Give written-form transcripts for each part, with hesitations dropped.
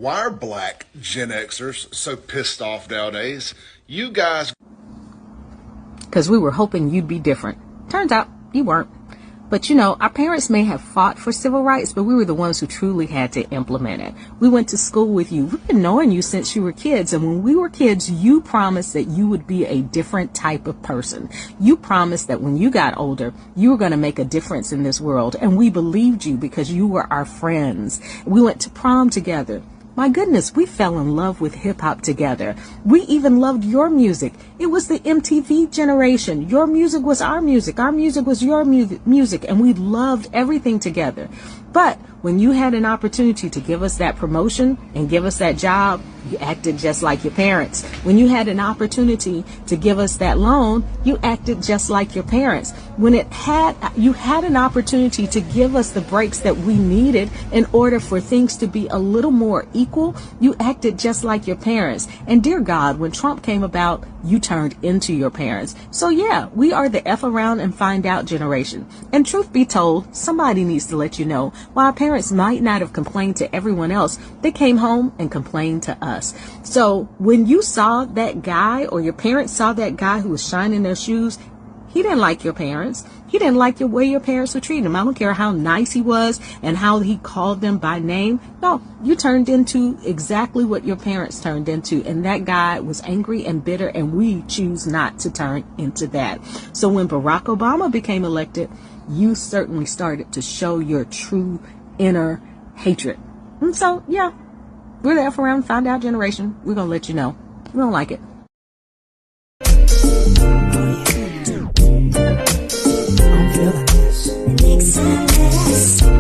Why are black Gen Xers so pissed off nowadays? You guys. Because we were hoping you'd be different. Turns out you weren't. But you know, our parents may have fought for civil rights, but we were the ones who truly had to implement it. We went to school with you. We've been knowing you since you were kids. And when we were kids, you promised that you would be a different type of person. You promised that when you got older, you were going to make a difference in this world. And we believed you because you were our friends. We went to prom together. My goodness, we fell in love with hip hop together. We even loved your music. It was the MTV generation. Your music was our music. Our music was your music. And we loved everything together. But when you had an opportunity to give us that promotion and give us that job, you acted just like your parents. When you had an opportunity to give us that loan, you acted just like your parents. When you had an opportunity to give us the breaks that we needed in order for things to be a little more equal, you acted just like your parents. And dear God, when Trump came about, you turned into your parents. So yeah, we are the F around and find out generation. And truth be told, somebody needs to let you know, while our parents might not have complained to everyone else, they came home and complained to us. So when you saw that guy, or your parents saw that guy who was shining their shoes, he didn't like your parents. He didn't like the way your parents were treating him. I don't care how nice he was and how he called them by name. No, you turned into exactly what your parents turned into. And that guy was angry and bitter, and we choose not to turn into that. So when Barack Obama became elected, you certainly started to show your true inner hatred. And so, yeah, we're the F around find out generation. We're going to let you know. We don't like it.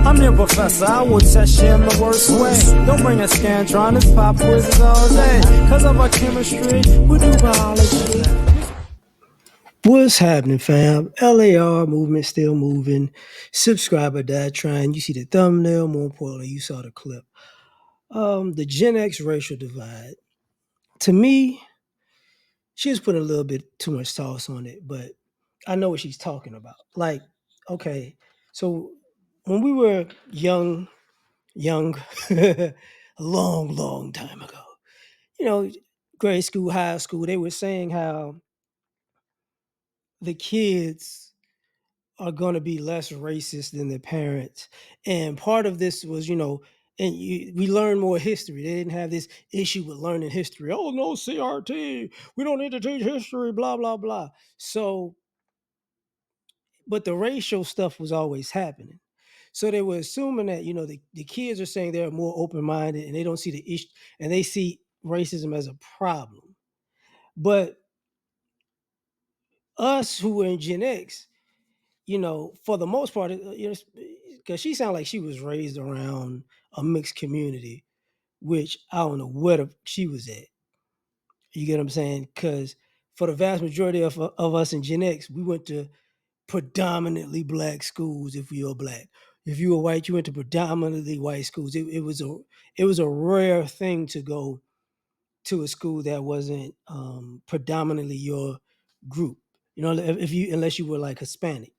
I'm your professor, I will test you in the worst way. Don't bring a scantron, it's pop quizzes all day. Cause of our chemistry, we do biology. What's happening, fam? L.A.R. movement still moving. Subscriber died trying. You see the thumbnail, more importantly, you saw the clip. The Gen X racial divide. To me, she was putting a little bit too much sauce on it, but I know what she's talking about. Like, okay, so when we were young, a long time ago, you know, grade school, high school, they were saying how the kids are going to be less racist than their parents. And part of this was, we learned more history. They didn't have this issue with learning history. Oh, no, CRT. We don't need to teach history, blah, blah, blah. So, but the racial stuff was always happening. So they were assuming that, the kids are saying they're more open-minded and they don't see the issue, and they see racism as a problem. But us who were in Gen X, for the most part, because she sounded like she was raised around a mixed community, which I don't know where she was at. You get what I'm saying? Because for the vast majority of us in Gen X, we went to predominantly black schools. If you were black, if you were white, you went to predominantly white schools. It was a rare thing to go to a school that wasn't predominantly your group. Unless you were like Hispanic,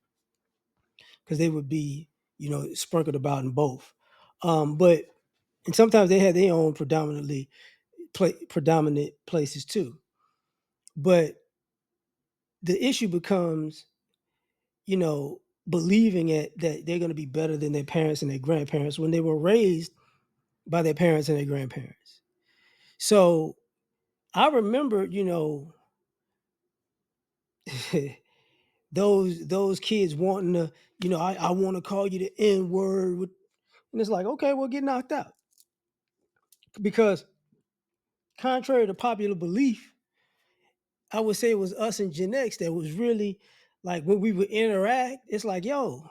because they would be, sprinkled about in both. But and sometimes they had their own predominant places too. But the issue becomes, believing that they're going to be better than their parents and their grandparents when they were raised by their parents and their grandparents. So I remember, those kids wanting to, I want to call you the N word, and it's like, okay, we'll get knocked out, because contrary to popular belief, I would say it was us in Gen X that was really like, when we would interact, it's like, yo,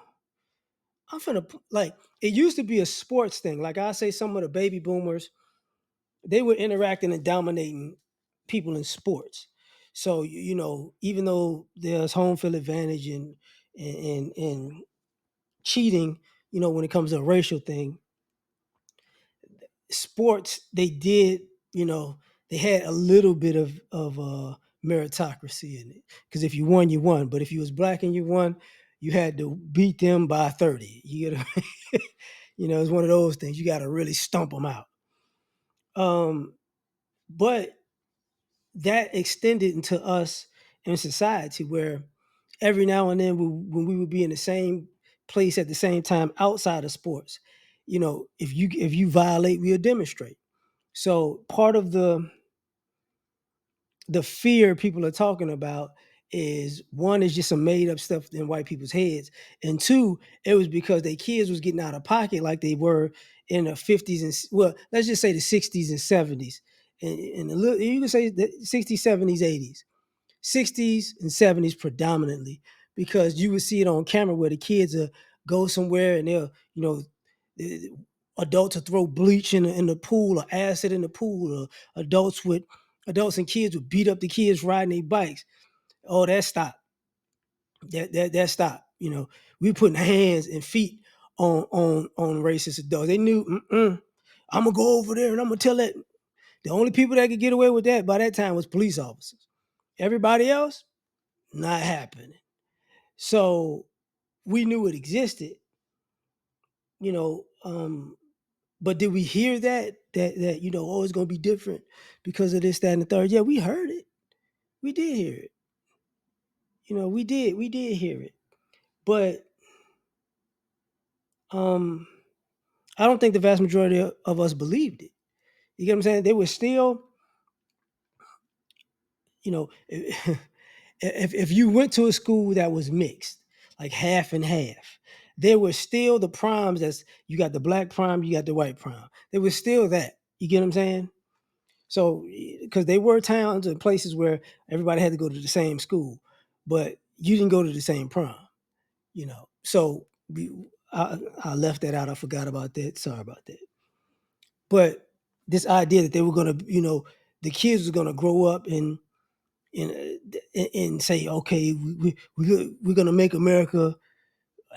I'm finna, like, it used to be a sports thing. Like I say, some of the baby boomers, they were interacting and dominating people in sports. So, even though there's home field advantage and cheating, when it comes to a racial thing, sports, they did, they had a little bit of meritocracy in it. Because if you won, you won. But if you was black and you won, you had to beat them by 30. You get, it's one of those things. You got to really stomp them out. Um, but that extended into us in society where every now and then when we would be in the same place at the same time outside of sports, if you violate, we'll demonstrate. So part of the fear people are talking about is, one, is just some made up stuff in white people's heads, and two, it was because their kids was getting out of pocket like they were in the 50s and, well, let's just say the 60s and 70s, and a little, you can say the 60s, 70s, 80s, 60s and 70s predominantly, because you would see it on camera where the kids go somewhere and they'll, eh, adults will throw bleach in the pool or acid in the pool, or adults and kids would beat up the kids riding their bikes. Oh, that stopped. That stopped. We putting hands and feet on racist adults. They knew, I'm gonna go over there and I'm gonna tell that. The only people that could get away with that by that time was police officers. Everybody else, not happening. So we knew it existed, you know. But did we hear that oh, it's gonna be different because of this, that, and the third? Yeah, we heard it. We did hear it. We did hear it. But um, I don't think the vast majority of us believed it. You get what I'm saying? They were still, if, if you went to a school that was mixed, like half and half, there were still the primes. That's, you got the black prime, you got the white prime. There was still that. You get what I'm saying? So, because they were towns and places where everybody had to go to the same school, but you didn't go to the same prom. So I left that out. I forgot about that. Sorry about that. But this idea that they were gonna, the kids were gonna grow up and say, okay, we're gonna make America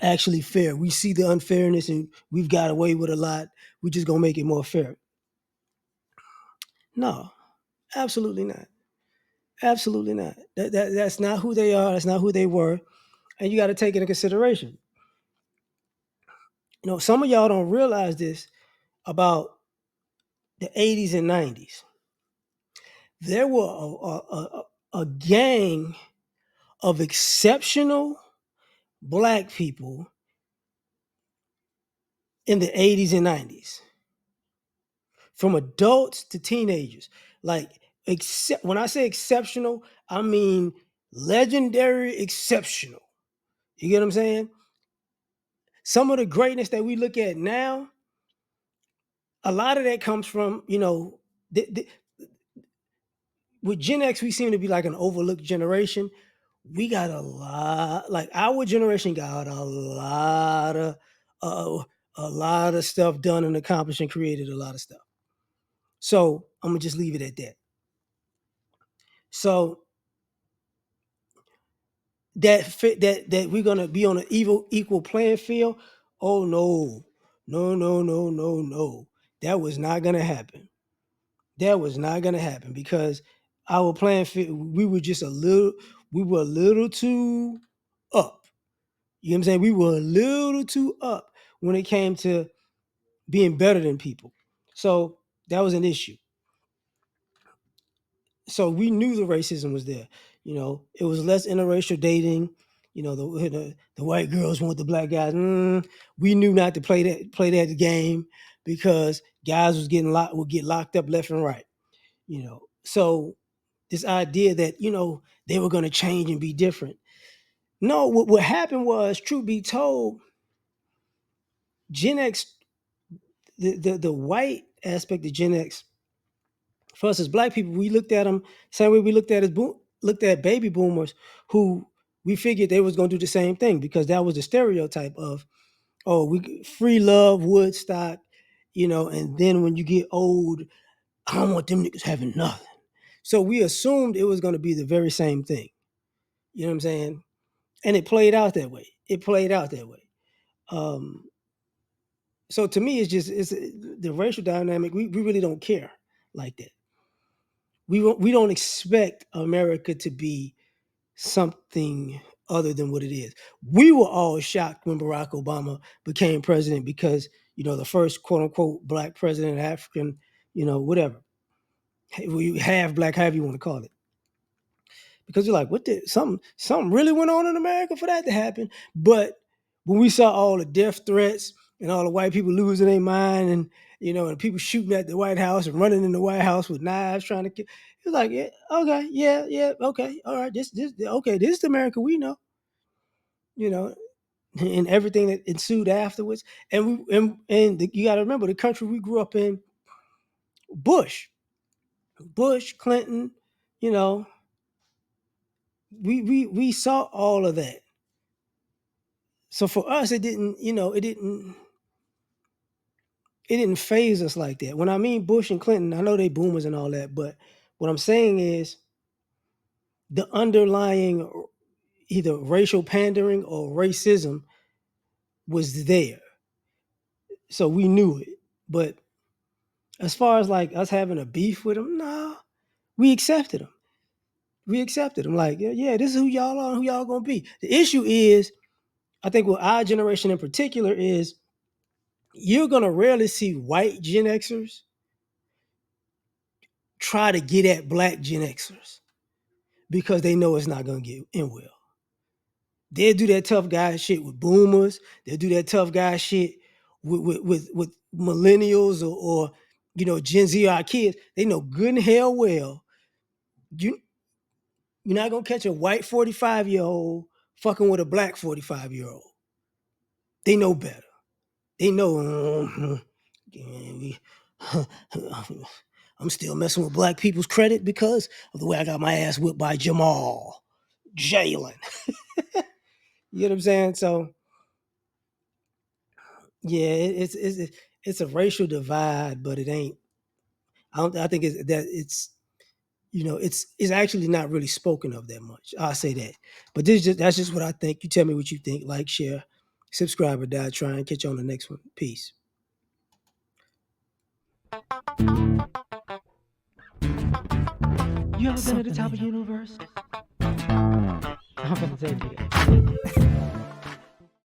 actually fair. We see the unfairness and we've got away with a lot. We're just gonna make it more fair. No, absolutely not. Absolutely not. That's not who they are. That's not who they were. And you got to take it into consideration. Some of y'all don't realize this about the 80s and 90s. There were a gang of exceptional black people in the 80s and 90s, from adults to teenagers. Like, except when I say exceptional, I mean legendary exceptional. You get what I'm saying? Some of the greatness that we look at now, a lot of that comes from, with Gen X, we seem to be like an overlooked generation. We got a lot, like our generation got uh, a lot of stuff done and accomplished and created a lot of stuff. So I'm gonna just leave it at that. So that we're gonna be on an equal playing field. Oh no, no, no, no, no, no. That was not gonna happen. That was not gonna happen because our playing field, we were a little too up. You know what I'm saying? We were a little too up when it came to being better than people. So that was an issue. So we knew the racism was there. It was less interracial dating. The white girls want the black guys. We knew not to play that game because guys would get locked up left and right. So this idea that they were going to change and be different. No, what happened was, truth be told, Gen X, the white aspect of Gen X, for us as black people, we looked at them same way we looked at baby boomers, who we figured they was going to do the same thing because that was the stereotype of, oh, we free love, Woodstock, and then when you get old, I don't want them niggas having nothing. So we assumed it was going to be the very same thing. You know what I'm saying? And it played out that way. Um, so to me, it's the racial dynamic. We really don't care like that. We don't expect America to be something other than what it is. We were all shocked when Barack Obama became president because the first quote unquote black president, African whatever. Half black, however you want to call it. Because you're like, what did something really went on in America for that to happen? But when we saw all the death threats and all the white people losing their mind and and people shooting at the White House and running in the White House with knives trying to kill, it was like, yeah, okay, yeah, okay, all right, this okay, this is the America we know, and everything that ensued afterwards. And you got to remember the country we grew up in, Bush, Clinton, you know, we saw all of that. So for us, it didn't phase us like that. When I mean Bush and Clinton, I know they boomers and all that, but what I'm saying is the underlying either racial pandering or racism was there. So we knew it. But as far as like us having a beef with them, nah, we accepted them. Like, yeah, this is who y'all are and who y'all gonna be. The issue is, I think with our generation in particular, is you're gonna rarely see white Gen Xers try to get at black Gen Xers because they know it's not gonna get in well. They'll do that tough guy shit with boomers. They'll do that tough guy shit with millennials or Gen Z, our kids. They know good and hell well you're not gonna catch a white 45-year-old fucking with a black 45-year-old. They know better. They know. I'm still messing with black people's credit because of the way I got my ass whipped by Jamal, Jalen. You know what I'm saying? So, yeah, it's a racial divide, but it ain't. I think it's actually not really spoken of that much. I'll say that. But that's just what I think. You tell me what you think. Like, share, subscribe, or die. Try and catch you on the next one. Peace. You ever been at the top of the universe? I'm gonna tell you that.